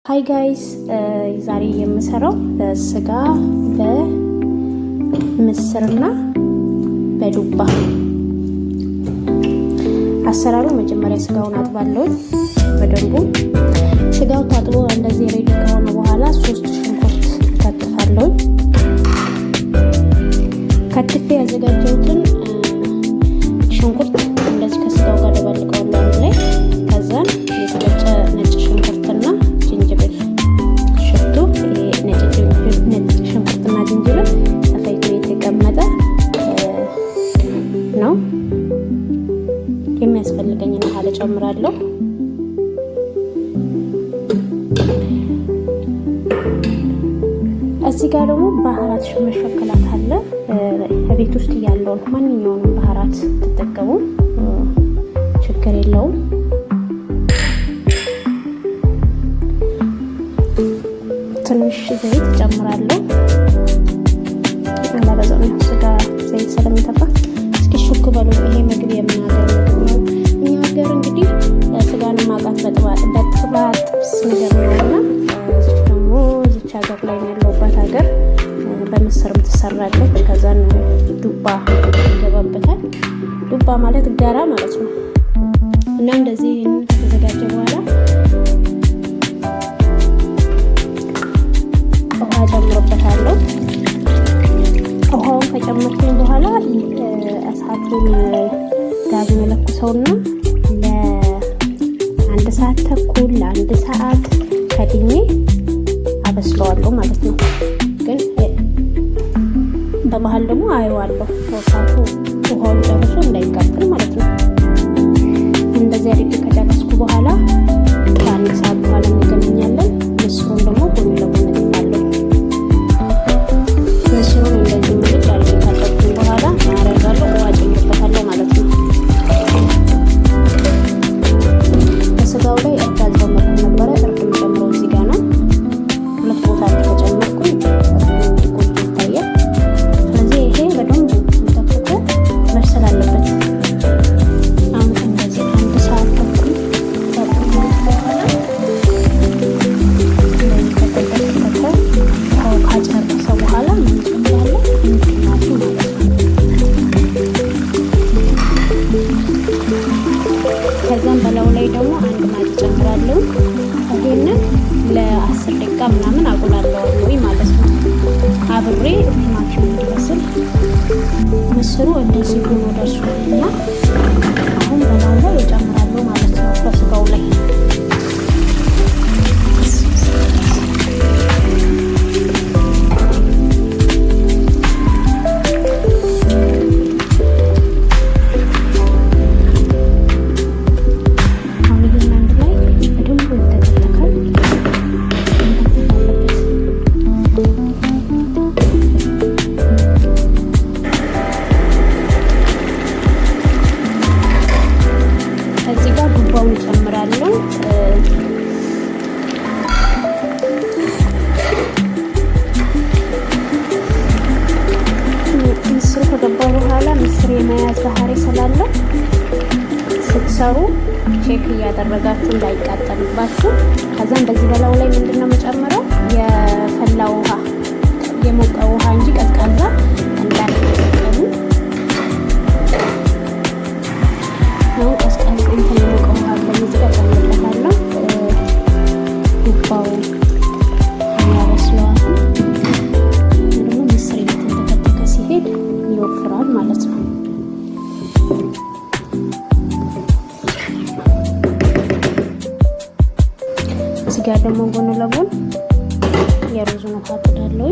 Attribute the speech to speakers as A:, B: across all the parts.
A: ሃይ ጋይስ ዛሬ የምሰራው ስጋ በምስርና በዱባ። አሰራሩ መጀመሪያ ስጋውን አጥባለሁ በደንቡ። ስጋው ታጥቦ እንደዚህ ሬዲ ከሆነ በኋላ 3 ሽንኩርት ከትፋለሁ። ከትፌ ያዘጋጀሁትን ሽንኩርት እንደዚህ ከስጋው ጋር ደባልቀዋለሁ አንድ ላይ። ከዛ የተፈጨ ነጭ ሽንኩርትና ዝንጅብል ሽቱ፣ ነጭ ሽንኩርትና ዝንጅብል ተፈጭቶ የተቀመጠ ነው። የሚያስፈልገኝን ውሃ እጨምራለሁ። እዚህ ጋር ደግሞ ባህራት መሸከላት አለ። ቤት ውስጥ ያለውን ማንኛውንም ባህራት ተጠቀሙ፣ ችግር የለውም። ትንሽ ዘይት እጨምራለሁ። አላበዛም፣ ስጋ ዘይት ስለሚተፋ። እስኪ ሹክ በሉ። ይሄ ምግብ የምናገር ነው። እኛ ሀገር እንግዲህ ስጋን ማቃት በጥብስ ነገር ነውና ደግሞ እዚች ሀገር ላይ ያለውበት ሀገር በምስርም ትሰራለች። ከዛን ዱባ ይገባበታል። ዱባ ማለት ጋራ ማለት ነው። እና እንደዚህ ከተዘጋጀ በኋላ ውሃ ጨምሮበታለሁ። ውሃውን ከጨመርኩኝ በኋላ እሳቱን ጋዝ መለኩሰውና ለ1 ሰዓት ተኩል ለ1 ሰዓት ከድኜ አበስለዋለሁ ማለት ነው። ግን በመሀል ደግሞ አየዋለሁ እሳቱ ውሃውን ጨርሶ እንዳይቃጠል ማለት ነው። እንደዚህ አድርጌ ከጨረስኩ በኋላ ከ1 ሰዓት በኋላ እንገናኛለን። ምስሩን ደግሞ ጎን ለጎን እጥፋለሁ። ምስሩን እንደዚህ ምልጭ አድርጌ ካጠብኩኝ በኋላ አደርጋለሁ፣ ውሃ ጨምርበታለሁ ማለት ነው። በስጋው ላይ እርድ አልጨመርኩም ነበረ። እርድ የምጨምረው እዚህ ጋር ነው። 2 ቦታ ተጨመርኩኝ እንዲቆይ ይታያል። ስለዚህ ይሄ በደንብ ተጠብቆ መብሰል አለበት። አሁን እንደዚህ 1 ሰዓት ተኩል ከጠበቅኩ በኋላ እንደዚህ ከተጠበቀ ካጨረሰ በኋላ ምን ጨምራለሁ? ቲማቲም ማለት ነው። ከዛም በላዩ ላይ ደግሞ 1 ማንኪያ ጨምራለሁ። ይሄንን ለ10 ደቂቃ ምናምን አቁላለዋለሁ ማለት ነው። አብሬ ቲማቲሙ እንዲበስል ምስሩ እንደዚህ ሆኖ ደርሷልና አሁን በላዩ ላይ እጨምራለሁ ማለት ነው በስጋው ላይ። ዱባውን ጨምራለሁ። ምስሩ ከገባ በኋላ ምስር የመያዝ ባህሪ ስላለው ስትሰሩ ቼክ እያደረጋችሁ እንዳይቃጠልባችሁ። ከዛም በዚህ በላዩ ላይ ምንድነው መጨመረው? የፈላ ውሃ፣ የሞቀ ውሃ እንጂ ቀዝቃዛ እንዳትጠቀሙ ነው። ቀዝቃዛ እንትን የሞቀ ውሃ ከዚህ ጋር ጨምርበታለሁ። ዱባው ያበስለዋል። ደግሞ ምስር እየተንተከተከ ሲሄድ ይወፍራል ማለት ነው። እዚህ ጋር ደግሞ ጎን ለጎን የሩዙን ውሃ ጥዳለሁ።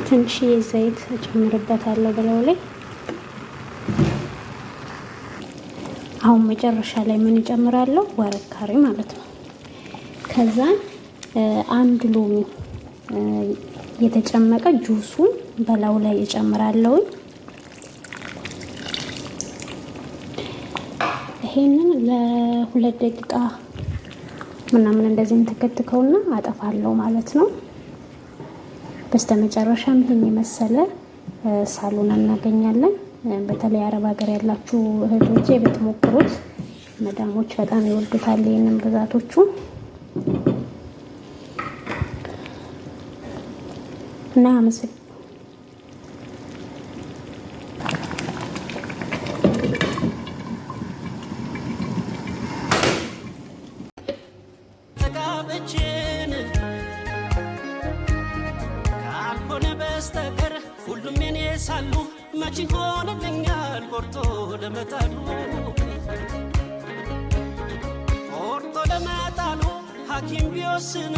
A: ትንሽ ዘይት እጨምርበታለሁ በላዩ ላይ። አሁን መጨረሻ ላይ ምን እጨምራለሁ? ወረቅ ካሬ ማለት ነው። ከዛ አንድ ሎሚ የተጨመቀ ጁሱን በላው ላይ እጨምራለሁ። ይሄንን ለ2 ደቂቃ ምናምን እንደዚህ ተከትከውና አጠፋለሁ ማለት ነው። በስተመጨረሻም ይሄን የመሰለ ሳሎን እናገኛለን። በተለይ አረብ ሀገር ያላችሁ እህቶቼ ብትሞክሩት፣ መዳሞች በጣም ይወዱታል ይሄንን ብዛቶቹ እና አመሰግናለሁ። ካልሆነ በስተቀር ሁሉም የኔ ሳሉ መች ሆነልኛል ቆርጦ ለመጣሉ ሐኪም ቢወስን